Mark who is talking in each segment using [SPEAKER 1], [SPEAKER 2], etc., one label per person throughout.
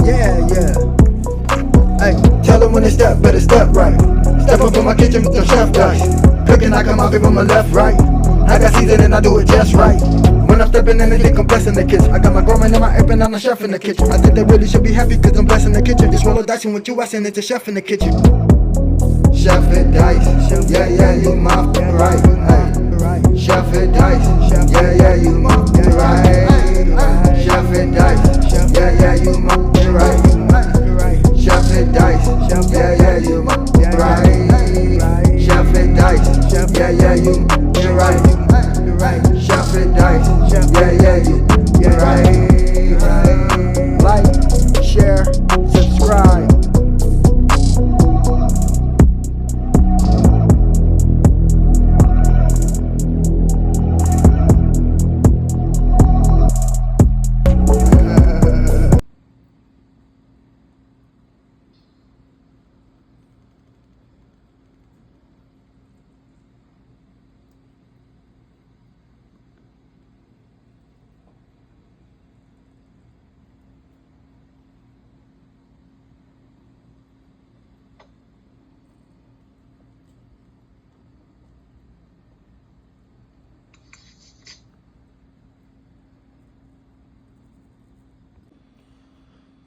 [SPEAKER 1] Yeah, yeah. Hey, tell them when they step, better step right. Step up in my kitchen with them chef dice. Cooking, I come out from my left, right. I got season and I do it just right. When I'm stepping in, they think I'm blessing the kitchen. I got my grandma and my app and I'm the chef in the kitchen. I think they really should be happy cause I'm blessing the kitchen. This roll of dice and with you, I send it to chef in the kitchen. Chef it dice, yeah, yeah, you my right. Hey. Chef it dice, yeah, yeah, you my right. Chef it dice, yeah, yeah, you my right. Chef it dice, yeah, yeah, you my right. Chef it dice, yeah, yeah, you right. Chef it dice, yeah, yeah, you right. Like, share, subscribe.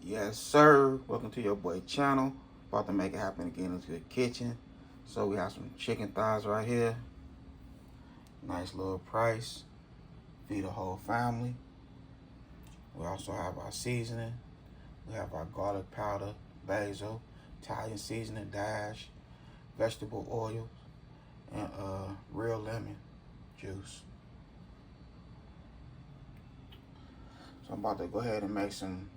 [SPEAKER 2] Yes, sir. Welcome to your boy channel. About to make it happen again into the kitchen. So we have some chicken thighs right here. Nice little price. Feed the whole family. We also have our seasoning. We have our garlic powder, basil, Italian seasoning, dash, vegetable oil, and real lemon juice. So I'm about to go ahead and make some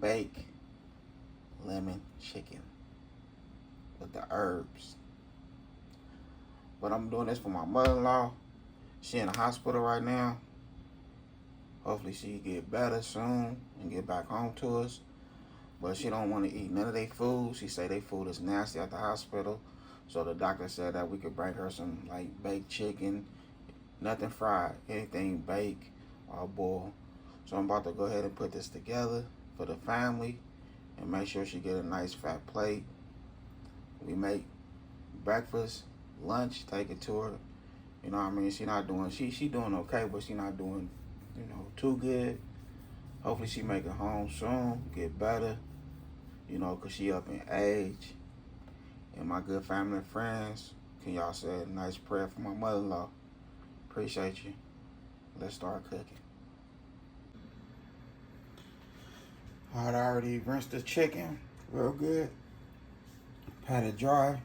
[SPEAKER 2] baked lemon chicken with the herbs. But I'm doing this for my mother-in-law. She in the hospital right now. Hopefully she get better soon and get back home to us. But she don't want to eat none of their food. She say their food is nasty at the hospital. So the doctor said that we could bring her some like baked chicken, nothing fried, anything baked or boiled. So I'm about to go ahead and put this together for the family and make sure she get a nice fat plate. We make breakfast, lunch, take it to her. You know what I mean? She not doing, she doing okay, but she not doing, you know, too good. Hopefully she make it home soon, get better, you know, because she up in age. And my good family and friends, can y'all say a nice prayer for my mother-in-law? Appreciate you. Let's start cooking. All right, I already rinsed the chicken real good. Pat it dry.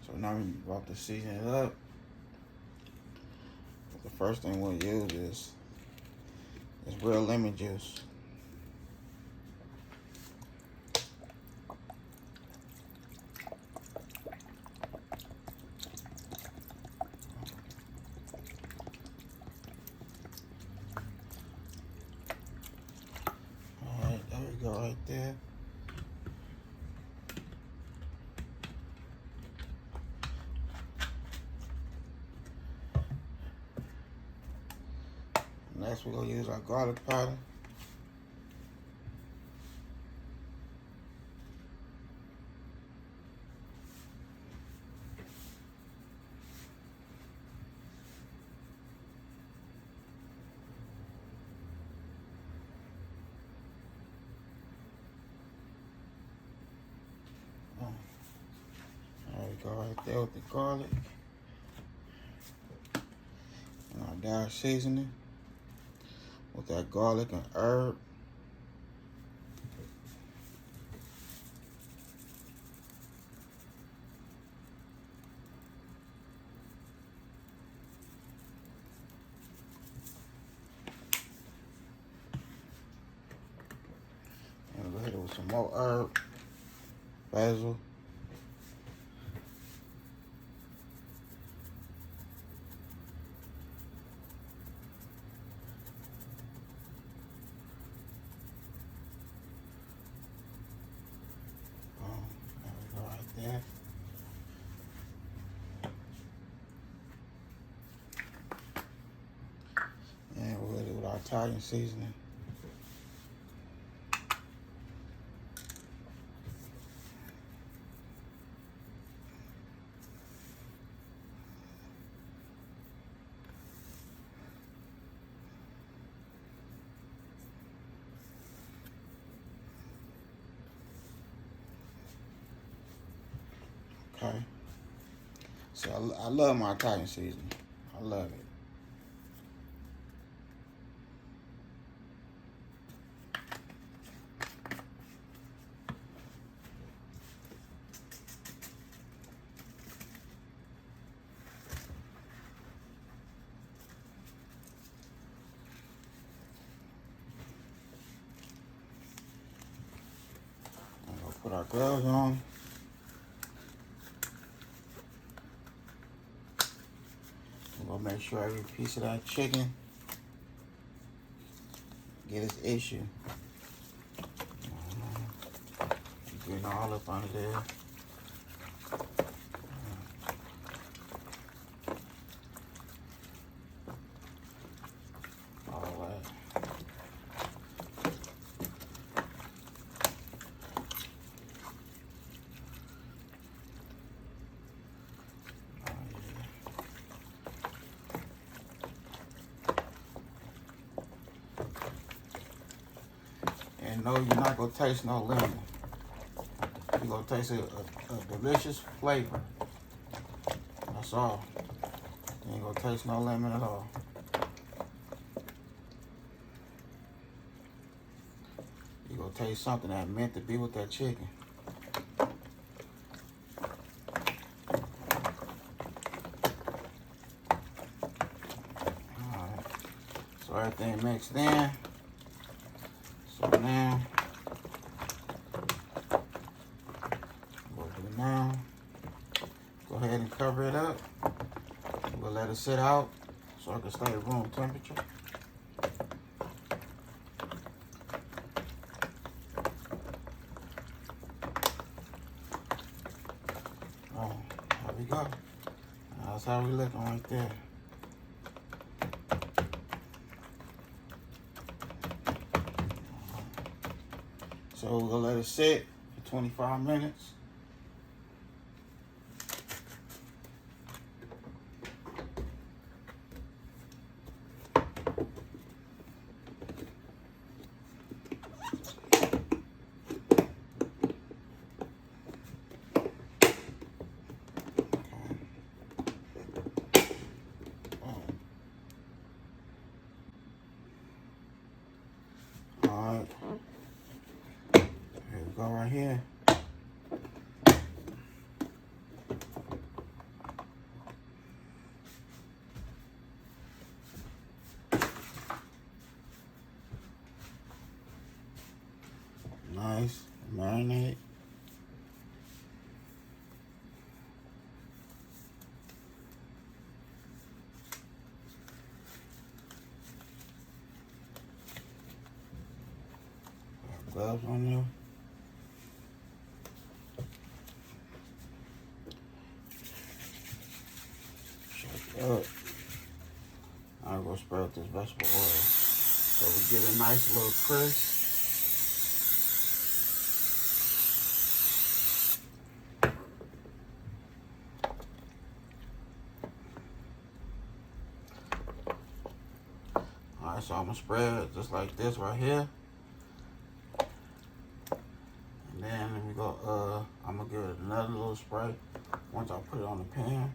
[SPEAKER 2] So now we about to season it up. The first thing we'll use is real lemon juice. All right, there we go right there. Next, we're going to use our garlic powder. There we go right there with the garlic. And our dash seasoning with that garlic and herb. And go ahead with some more herb, basil. There we go right there. And we'll do our Italian seasoning. Okay. So I love my Italian seasoning. I love it. I'm gonna put our gloves on. We're gonna make sure every piece of that chicken get its issue. Getting all up under there. All that. And no, you're not gonna taste no lemon. You're gonna taste a delicious flavor. That's all. You ain't gonna taste no lemon at all. You're gonna taste something that meant to be with that chicken. Alright. So everything mixed in. So now, go ahead and cover it up. We'll let it sit out so it can stay at room temperature. Oh, there we go. That's how we looking right there. So we're gonna let it sit for 25 minutes. Alright. Here we go right here. Nice. Marinate. Gloves on there. Shake up. I'm gonna spread this vegetable oil so we get a nice little crisp. All right, so I'm gonna spread it just like this right here. And then we go, I'm gonna give it another little spray once I put it on the pan.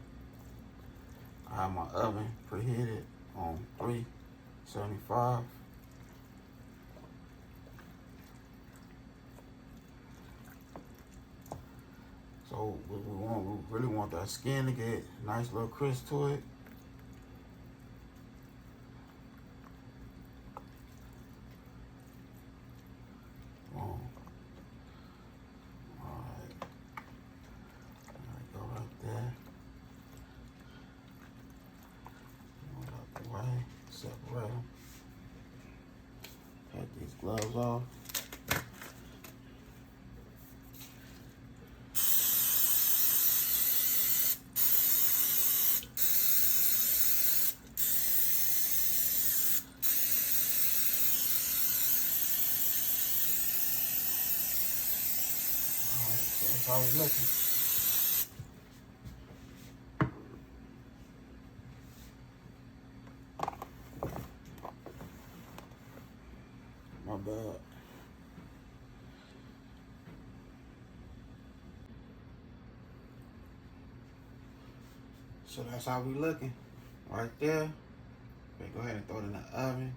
[SPEAKER 2] I have my oven preheated on 375. So we really want that skin to get a nice little crisp to it. Separate them. Take these gloves off. That's why I was looking. My bad. So that's how we looking. Right there. Okay, go ahead and throw it in the oven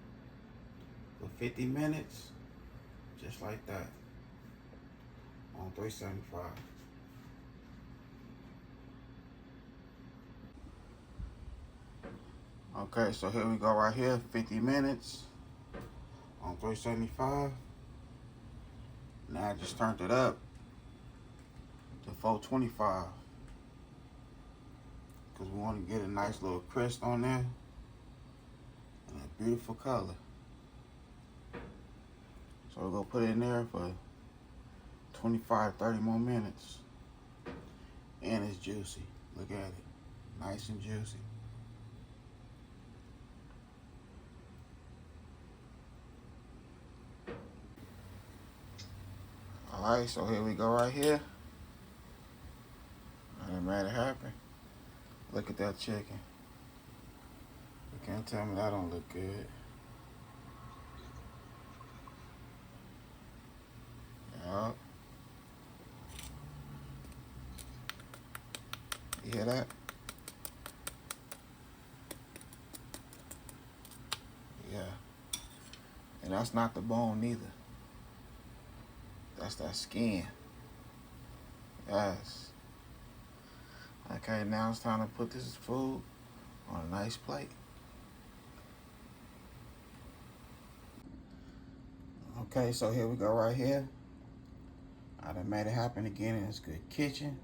[SPEAKER 2] for 50 minutes. Just like that. On 375. Okay, so here we go right here, 50 minutes on 375. Now I just turned it up to 425 because we want to get a nice little crisp on there and a beautiful color. So we're going to put it in there for 25, 30 more minutes. And it's juicy. Look at it. Nice and juicy. Alright, so here we go right here. I done made it happen. Look at that chicken. You can't tell me that don't look good. Yup. You hear that? Yeah. And that's not the bone neither. That's that skin. Yes. Okay, now it's time to put this food on a nice plate. Okay, so here we go right here. I done made it happen again in this good kitchen.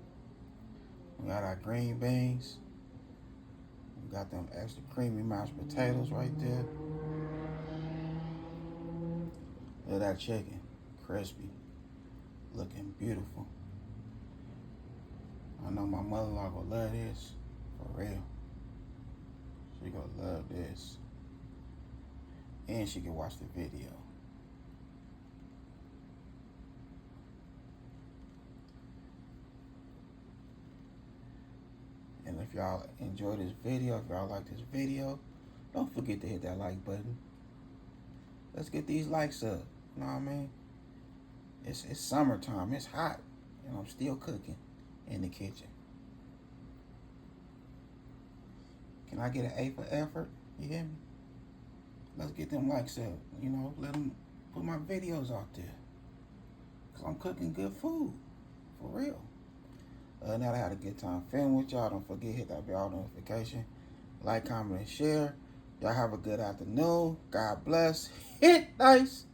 [SPEAKER 2] We got our green beans. We got them extra creamy mashed potatoes right there. Look at that chicken, crispy, looking beautiful. I know my mother-in-law gonna love this, for real. She gonna love this. And she can watch the video. And if y'all enjoy this video, if y'all like this video, don't forget to hit that like button. Let's get these likes up. You know what I mean? It's summertime. It's hot. And I'm still cooking in the kitchen. Can I get an A for effort? You hear me? Let's get them likes up. You know, let them put my videos out there. Because I'm cooking good food. For real. Now that I had a good time filming with y'all, don't forget hit that bell notification. Like, comment, and share. Y'all have a good afternoon. God bless. Hit nice.